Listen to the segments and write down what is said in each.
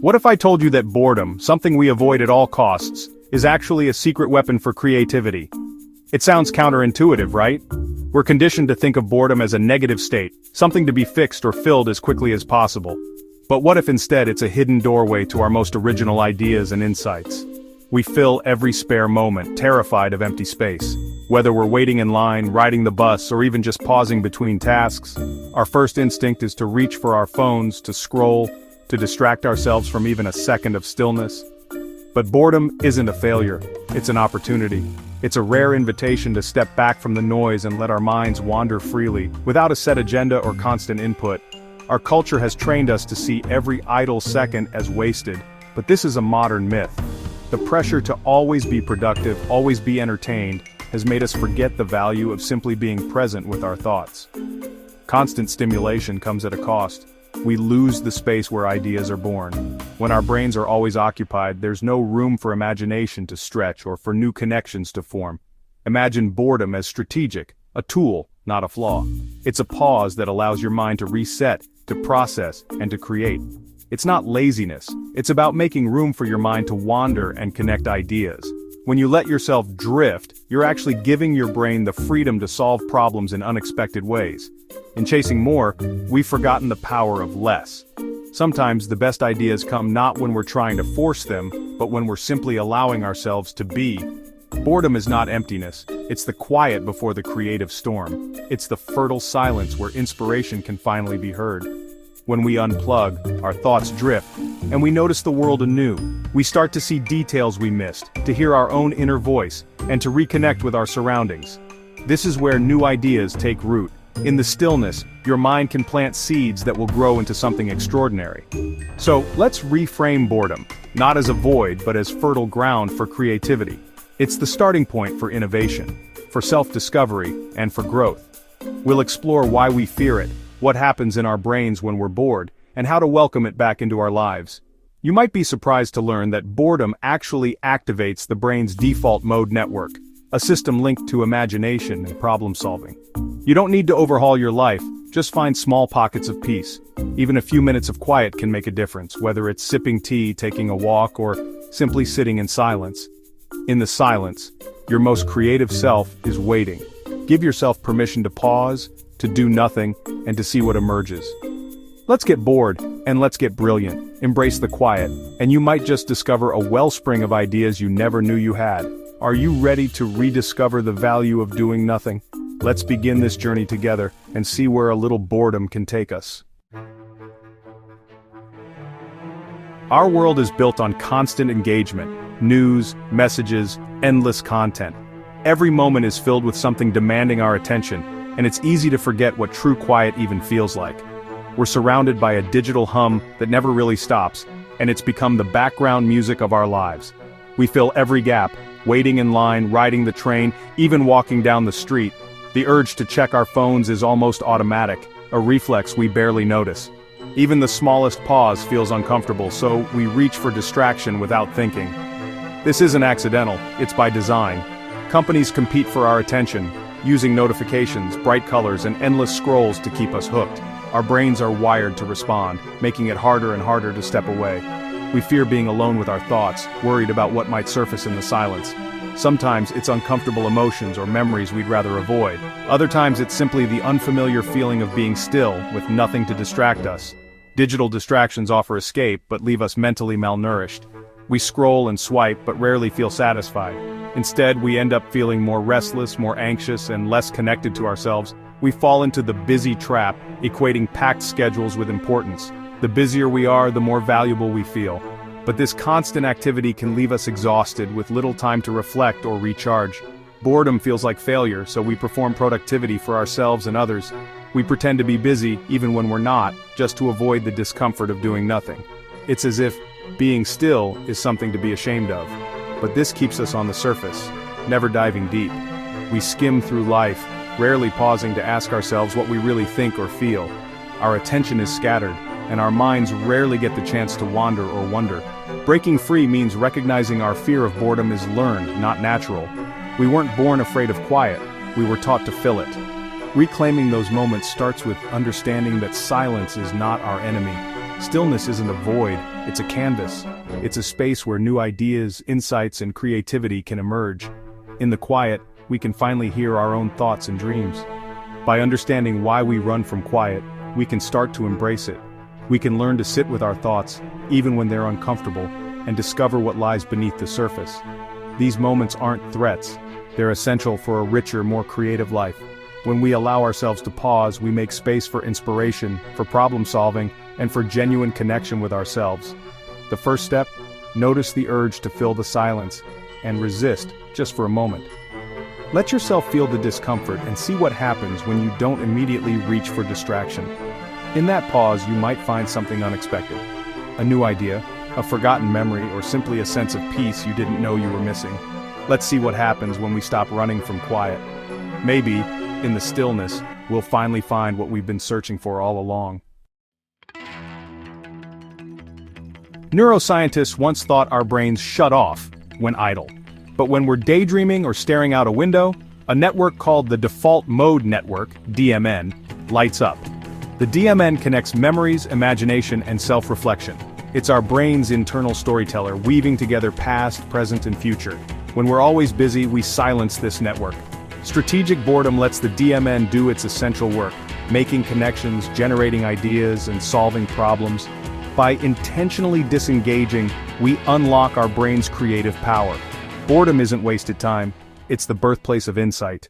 What if I told you that boredom, something we avoid at all costs, is actually a secret weapon for creativity? It sounds counterintuitive, right? We're conditioned to think of boredom as a negative state, something to be fixed or filled as quickly as possible. But what if instead it's a hidden doorway to our most original ideas and insights? We fill every spare moment, terrified of empty space. Whether we're waiting in line, riding the bus, or even just pausing between tasks, our first instinct is to reach for our phones, to scroll, to distract ourselves from even a second of stillness. But boredom isn't a failure, it's an opportunity. It's a rare invitation to step back from the noise and let our minds wander freely, without a set agenda or constant input. Our culture has trained us to see every idle second as wasted, but this is a modern myth. The pressure to always be productive, always be entertained, has made us forget the value of simply being present with our thoughts. Constant stimulation comes at a cost. We lose the space where ideas are born. When our brains are always occupied, there's no room for imagination to stretch or for new connections to form. Imagine boredom as strategic, a tool, not a flaw. It's a pause that allows your mind to reset, to process, and to create. It's not laziness, it's about making room for your mind to wander and connect ideas. When you let yourself drift, you're actually giving your brain the freedom to solve problems in unexpected ways. In chasing more, we've forgotten the power of less. Sometimes the best ideas come not when we're trying to force them, but when we're simply allowing ourselves to be. Boredom is not emptiness, it's the quiet before the creative storm. It's the fertile silence where inspiration can finally be heard. When we unplug, our thoughts drift, and we notice the world anew. We start to see details we missed, to hear our own inner voice, and to reconnect with our surroundings. This is where new ideas take root. In the stillness, your mind can plant seeds that will grow into something extraordinary. So, let's reframe boredom, not as a void but as fertile ground for creativity. It's the starting point for innovation, for self-discovery, and for growth. We'll explore why we fear it, what happens in our brains when we're bored, and how to welcome it back into our lives. You might be surprised to learn that boredom actually activates the brain's default mode network, a system linked to imagination and problem-solving. You don't need to overhaul your life, just find small pockets of peace. Even a few minutes of quiet can make a difference, whether it's sipping tea, taking a walk, or simply sitting in silence. In the silence, your most creative self is waiting. Give yourself permission to pause, to do nothing, and to see what emerges. Let's get bored, and let's get brilliant. Embrace the quiet, and you might just discover a wellspring of ideas you never knew you had. Are you ready to rediscover the value of doing nothing? Let's begin this journey together, and see where a little boredom can take us. Our world is built on constant engagement, news, messages, endless content. Every moment is filled with something demanding our attention, and it's easy to forget what true quiet even feels like. We're surrounded by a digital hum that never really stops, and it's become the background music of our lives. We fill every gap, waiting in line, riding the train, even walking down the street. The urge to check our phones is almost automatic, a reflex we barely notice. Even the smallest pause feels uncomfortable, so we reach for distraction without thinking. This isn't accidental, it's by design. Companies compete for our attention, using notifications, bright colors, and endless scrolls to keep us hooked. Our brains are wired to respond, making it harder and harder to step away. We fear being alone with our thoughts, worried about what might surface in the silence. Sometimes it's uncomfortable emotions or memories we'd rather avoid. Other times it's simply the unfamiliar feeling of being still, with nothing to distract us. Digital distractions offer escape, but leave us mentally malnourished. We scroll and swipe, but rarely feel satisfied. Instead, we end up feeling more restless, more anxious, and less connected to ourselves. We fall into the busy trap, equating packed schedules with importance. The busier we are, the more valuable we feel. But this constant activity can leave us exhausted, with little time to reflect or recharge. Boredom feels like failure, so we perform productivity for ourselves and others. We pretend to be busy, even when we're not, just to avoid the discomfort of doing nothing. It's as if being still is something to be ashamed of. But this keeps us on the surface, never diving deep. We skim through life, rarely pausing to ask ourselves what we really think or feel. Our attention is scattered, and our minds rarely get the chance to wander or wonder. Breaking free means recognizing our fear of boredom is learned, not natural. We weren't born afraid of quiet, we were taught to fill it. Reclaiming those moments starts with understanding that silence is not our enemy. Stillness isn't a void, it's a canvas. It's a space where new ideas, insights, and creativity can emerge. In the quiet, we can finally hear our own thoughts and dreams. By understanding why we run from quiet, we can start to embrace it. We can learn to sit with our thoughts, even when they're uncomfortable, and discover what lies beneath the surface. These moments aren't threats. They're essential for a richer, more creative life. When we allow ourselves to pause, we make space for inspiration, for problem solving, and for genuine connection with ourselves. The first step? Notice the urge to fill the silence, and resist, just for a moment. Let yourself feel the discomfort and see what happens when you don't immediately reach for distraction. In that pause, you might find something unexpected. A new idea, a forgotten memory, or simply a sense of peace you didn't know you were missing. Let's see what happens when we stop running from quiet. Maybe, in the stillness, we'll finally find what we've been searching for all along. Neuroscientists once thought our brains shut off when idle. But when we're daydreaming or staring out a window, a network called the Default Mode Network, DMN, lights up. The DMN connects memories, imagination, and self-reflection. It's our brain's internal storyteller, weaving together past, present, and future. When we're always busy, we silence this network. Strategic boredom lets the DMN do its essential work, making connections, generating ideas, and solving problems. By intentionally disengaging, we unlock our brain's creative power. Boredom isn't wasted time, it's the birthplace of insight.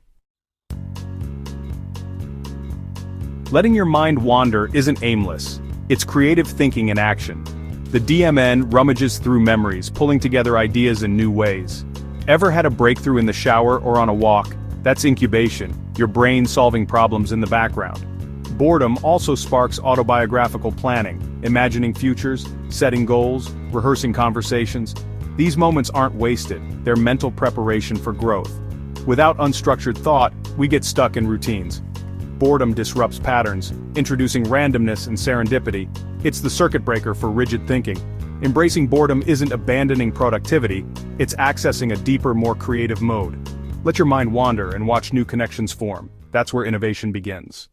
Letting your mind wander isn't aimless, it's creative thinking in action. The DMN rummages through memories, pulling together ideas in new ways. Ever had a breakthrough in the shower or on a walk? That's incubation, your brain solving problems in the background. Boredom also sparks autobiographical planning, imagining futures, setting goals, rehearsing conversations. These moments aren't wasted, they're mental preparation for growth. Without unstructured thought, we get stuck in routines. Boredom disrupts patterns, introducing randomness and serendipity. It's the circuit breaker for rigid thinking. Embracing boredom isn't abandoning productivity, it's accessing a deeper, more creative mode. Let your mind wander and watch new connections form. That's where innovation begins.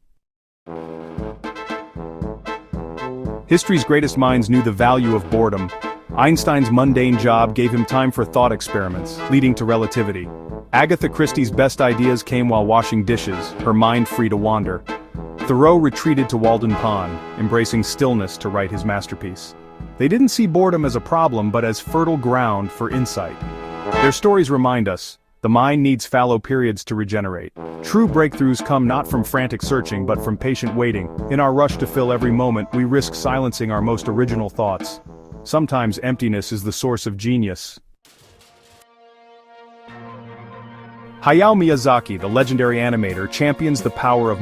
History's greatest minds knew the value of boredom. Einstein's mundane job gave him time for thought experiments, leading to relativity. Agatha Christie's best ideas came while washing dishes, her mind free to wander. Thoreau retreated to Walden Pond, embracing stillness to write his masterpiece. They didn't see boredom as a problem but as fertile ground for insight. Their stories remind us, the mind needs fallow periods to regenerate. True breakthroughs come not from frantic searching but from patient waiting. In our rush to fill every moment, we risk silencing our most original thoughts. Sometimes emptiness is the source of genius. Hayao Miyazaki, the legendary animator, champions the power of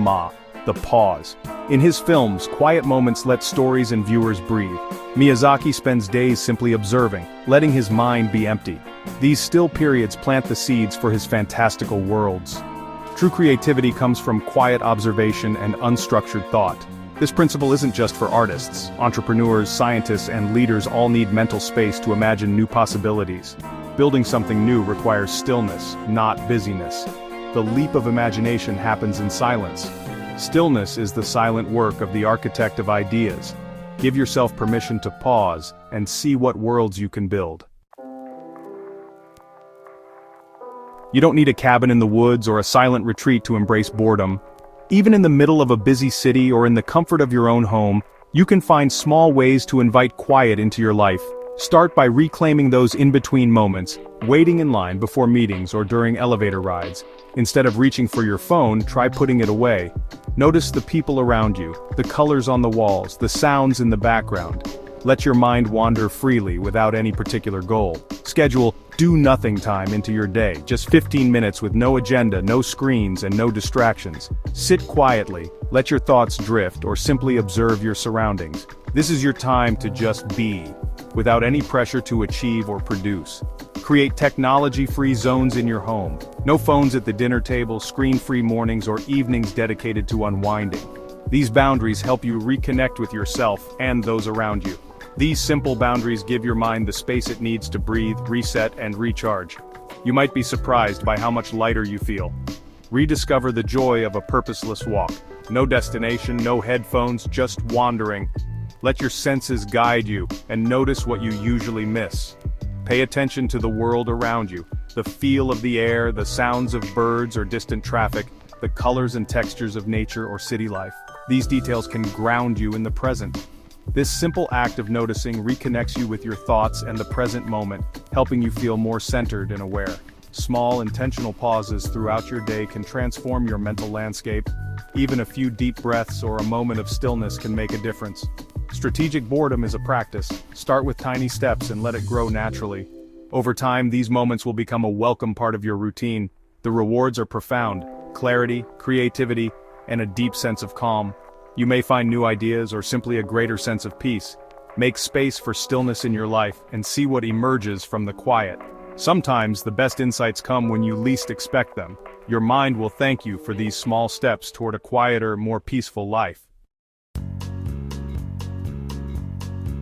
the pause. In his films, quiet moments let stories and viewers breathe. Miyazaki spends days simply observing, letting his mind be empty. These still periods plant the seeds for his fantastical worlds. True creativity comes from quiet observation and unstructured thought. This principle isn't just for artists. Entrepreneurs, scientists, and leaders all need mental space to imagine new possibilities. Building something new requires stillness, not busyness. The leap of imagination happens in silence. Stillness is the silent work of the architect of ideas. Give yourself permission to pause and see what worlds you can build. You don't need a cabin in the woods or a silent retreat to embrace boredom. Even in the middle of a busy city or in the comfort of your own home, you can find small ways to invite quiet into your life. Start by reclaiming those in-between moments, waiting in line before meetings or during elevator rides. Instead of reaching for your phone, try putting it away. Notice the people around you, the colors on the walls, the sounds in the background. Let your mind wander freely without any particular goal. Schedule do-nothing time into your day, just 15 minutes with no agenda, no screens, and no distractions. Sit quietly, let your thoughts drift, or simply observe your surroundings. This is your time to just be, without any pressure to achieve or produce. Create technology-free zones in your home. No phones at the dinner table, screen-free mornings, or evenings dedicated to unwinding. These boundaries help you reconnect with yourself and those around you. These simple boundaries give your mind the space it needs to breathe, reset, and recharge. You might be surprised by how much lighter you feel. Rediscover the joy of a purposeless walk. No destination, no headphones, just wandering. Let your senses guide you, and notice what you usually miss. Pay attention to the world around you, the feel of the air, the sounds of birds or distant traffic, the colors and textures of nature or city life. These details can ground you in the present. This simple act of noticing reconnects you with your thoughts and the present moment, helping you feel more centered and aware. Small, intentional pauses throughout your day can transform your mental landscape. Even a few deep breaths or a moment of stillness can make a difference. Strategic boredom is a practice. Start with tiny steps and let it grow naturally. Over time, these moments will become a welcome part of your routine. The rewards are profound: clarity, creativity, and a deep sense of calm. You may find new ideas or simply a greater sense of peace. Make space for stillness in your life and see what emerges from the quiet. Sometimes the best insights come when you least expect them. Your mind will thank you for these small steps toward a quieter, more peaceful life.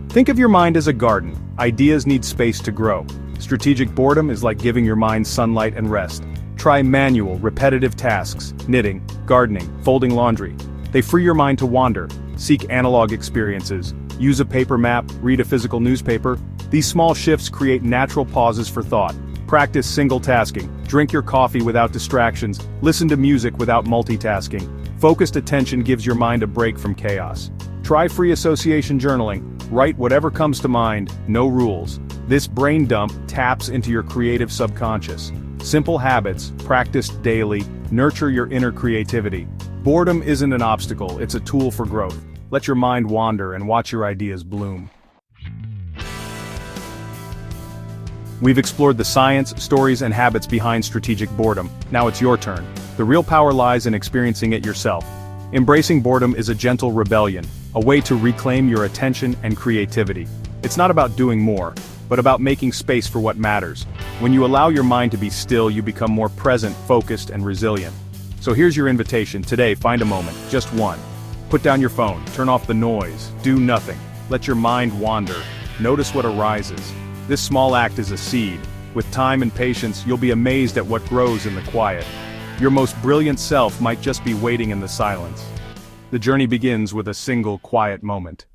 Think of your mind as a garden. Ideas need space to grow. Strategic boredom is like giving your mind sunlight and rest. Try manual, repetitive tasks: knitting, gardening, folding laundry. They free your mind to wander. Seek analog experiences. Use a paper map, read a physical newspaper. These small shifts create natural pauses for thought. Practice single tasking. Drink your coffee without distractions. Listen to music without multitasking. Focused attention gives your mind a break from chaos. Try free association journaling. Write whatever comes to mind, no rules. This brain dump taps into your creative subconscious. Simple habits, practiced daily, nurture your inner creativity. Boredom isn't an obstacle, it's a tool for growth. Let your mind wander and watch your ideas bloom. We've explored the science, stories, and habits behind strategic boredom. Now it's your turn. The real power lies in experiencing it yourself. Embracing boredom is a gentle rebellion, a way to reclaim your attention and creativity. It's not about doing more, but about making space for what matters. When you allow your mind to be still, you become more present, focused, and resilient. So here's your invitation. Today, find a moment, just one. Put down your phone, turn off the noise, do nothing. Let your mind wander. Notice what arises. This small act is a seed. With time and patience, you'll be amazed at what grows in the quiet. Your most brilliant self might just be waiting in the silence. The journey begins with a single quiet moment.